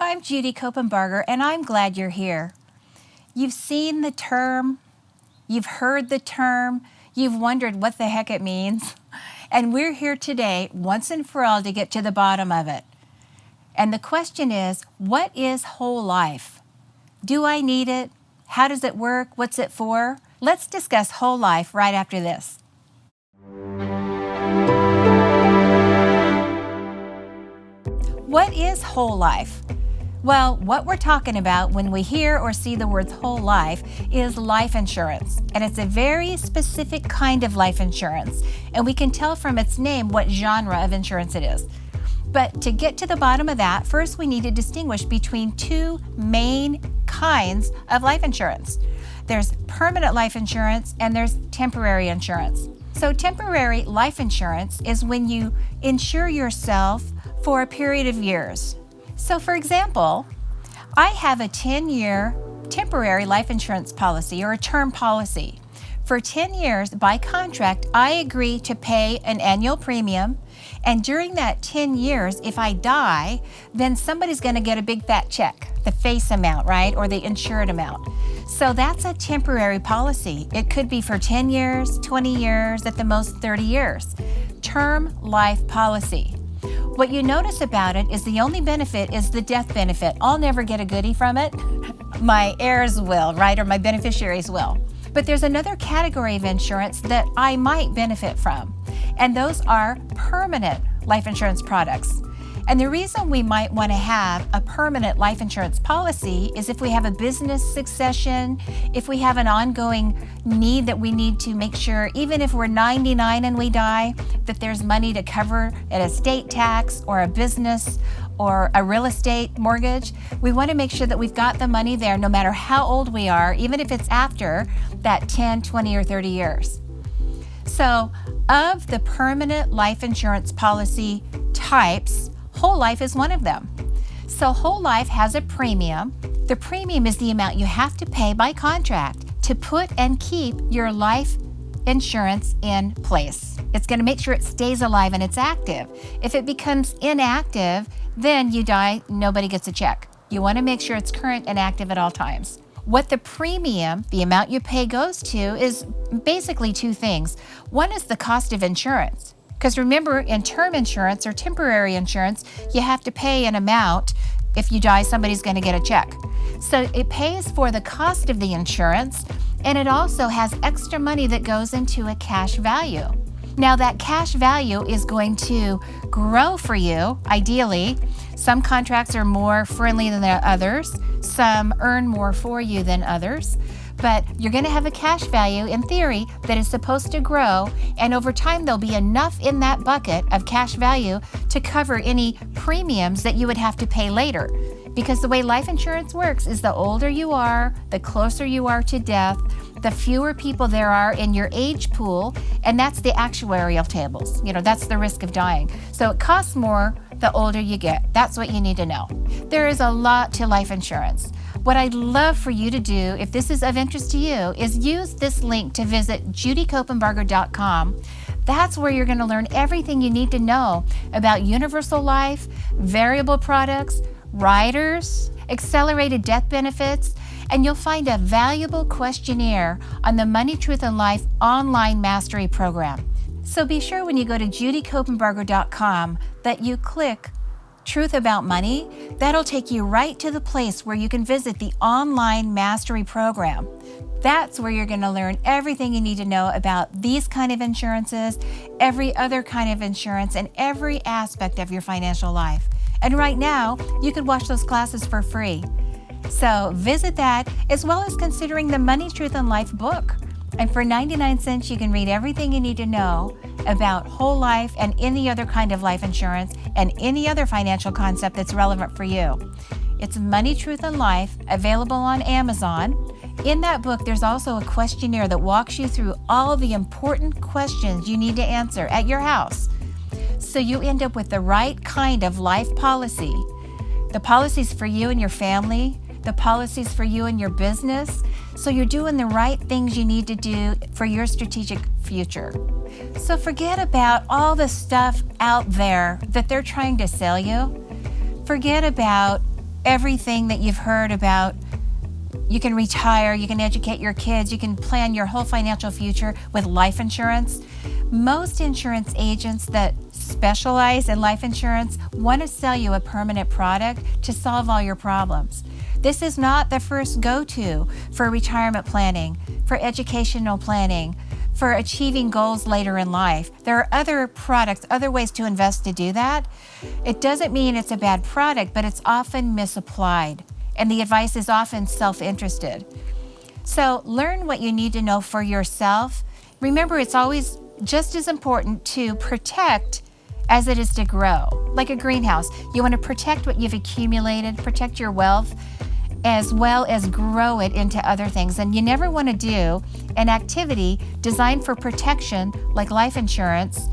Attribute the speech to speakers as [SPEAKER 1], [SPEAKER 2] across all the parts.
[SPEAKER 1] I'm Judy Copenbarger, and I'm glad you're here. You've seen the term, you've heard the term, you've wondered what the heck it means, and we're here today, once and for all, to get to the bottom of it. And the question is, what is whole life? Do I need it? How does it work? What's it for? Let's discuss whole life right after this. What is whole life? Well, what we're talking about when we hear or see the words whole life is life insurance. And it's a very specific kind of life insurance. And we can tell from its name what genre of insurance it is. But to get to the bottom of that, first we need to distinguish between two main kinds of life insurance. There's permanent life insurance and there's temporary insurance. So temporary life insurance is when you insure yourself for a period of years. So for example, I have a 10-year temporary life insurance policy or a term policy. For 10 years, by contract, I agree to pay an annual premium, and during that 10 years, if I die, then somebody's going to get a big fat check, the face amount, right, or the insured amount. So that's a temporary policy. It could be for 10 years, 20 years, at the most 30 years. Term life policy. What you notice about it is the only benefit is the death benefit. I'll never get a goodie from it. My heirs will, right, or my beneficiaries will. But there's another category of insurance that I might benefit from, and those are permanent life insurance products. And the reason we might want to have a permanent life insurance policy is if we have a business succession, if we have an ongoing need that we need to make sure, even if we're 99 and we die, that there's money to cover an estate tax or a business or a real estate mortgage. We want to make sure that we've got the money there no matter how old we are, even if it's after that 10, 20, or 30 years. So of the permanent life insurance policy types, whole life is one of them. So whole life has a premium. The premium is the amount you have to pay by contract to put and keep your life insurance in place. It's going to make sure it stays alive and it's active. If it becomes inactive, then you die, nobody gets a check. You want to make sure it's current and active at all times. What the premium, the amount you pay, goes to is basically two things. One is the cost of insurance. Because remember, in term insurance or temporary insurance, you have to pay an amount. If you die, somebody's going to get a check. So it pays for the cost of the insurance, and it also has extra money that goes into a cash value. Now that cash value is going to grow for you, ideally. Some contracts are more friendly than others. Some earn more for you than others. But you're going to have a cash value, in theory, that is supposed to grow, and over time there'll be enough in that bucket of cash value to cover any premiums that you would have to pay later. Because the way life insurance works is the older you are, the closer you are to death, the fewer people there are in your age pool, and that's the actuarial tables. That's the risk of dying. So it costs more the older you get. That's what you need to know. There is a lot to life insurance. What I'd love for you to do, if this is of interest to you, is use this link to visit judycopenbarger.com. That's where you're going to learn everything you need to know about universal life, variable products, riders, accelerated death benefits, and you'll find a valuable questionnaire on the Money, Truth, and Life online mastery program. So be sure when you go to judycopenbarger.com that you click Truth About Money. That'll take you right to the place where you can visit the online mastery program. That's where you're going to learn everything you need to know about these kind of insurances, every other kind of insurance, and every aspect of your financial life. And right now, you can watch those classes for free. So visit that, as well as considering the Money, Truth, and Life book. And for 99 cents, you can read everything you need to know about whole life and any other kind of life insurance and any other financial concept that's relevant for you. It's Money, Truth, and Life, available on Amazon. In that book, there's also a questionnaire that walks you through all the important questions you need to answer at your house, so you end up with the right kind of life policy. The policies for you and your family, the policies for you and your business, so you're doing the right things you need to do for your strategic future. So forget about all the stuff out there that they're trying to sell you. Forget about everything that you've heard about. You can retire, you can educate your kids, you can plan your whole financial future with life insurance. Most insurance agents that specialize in life insurance want to sell you a permanent product to solve all your problems. This is not the first go-to for retirement planning, for educational planning, for achieving goals later in life. There are other products, other ways to invest to do that. It doesn't mean it's a bad product, but it's often misapplied, and the advice is often self-interested. So learn what you need to know for yourself. Remember, it's always just as important to protect as it is to grow. Like a greenhouse, you want to protect what you've accumulated, protect your wealth, as well as grow it into other things. And you never want to do an activity designed for protection, like life insurance,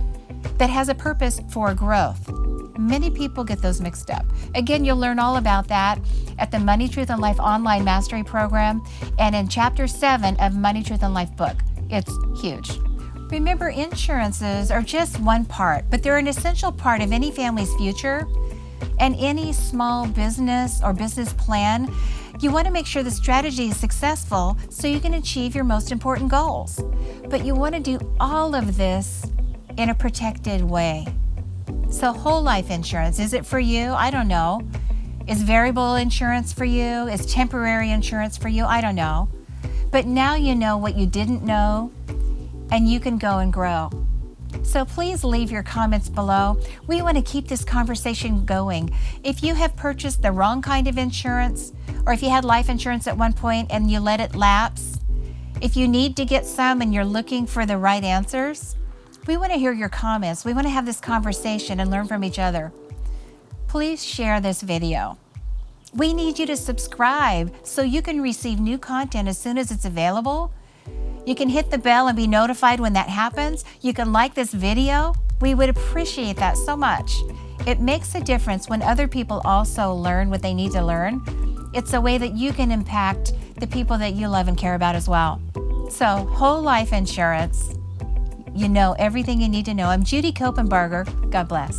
[SPEAKER 1] that has a purpose for growth. Many people get those mixed up. Again, you'll learn all about that at the Money, Truth, and Life Online Mastery Program and in Chapter 7 of Money, Truth, and Life book. It's huge. Remember, insurances are just one part, but they're an essential part of any family's future and any small business or business plan. You want to make sure the strategy is successful so you can achieve your most important goals. But you want to do all of this in a protected way. So whole life insurance, is it for you? I don't know. Is variable insurance for you? Is temporary insurance for you? I don't know. But now you know what you didn't know, and you can go and grow. So please leave your comments below. We want to keep this conversation going. If you have purchased the wrong kind of insurance, or if you had life insurance at one point and you let it lapse, if you need to get some and you're looking for the right answers, we want to hear your comments. We want to have this conversation and learn from each other. Please share this video. We need you to subscribe so you can receive new content as soon as it's available. You can hit the bell and be notified when that happens. You can like this video. We would appreciate that so much. It makes a difference when other people also learn what they need to learn. It's a way that you can impact the people that you love and care about as well. So, whole life insurance. You know everything you need to know. I'm Judy Copenbarger. God bless.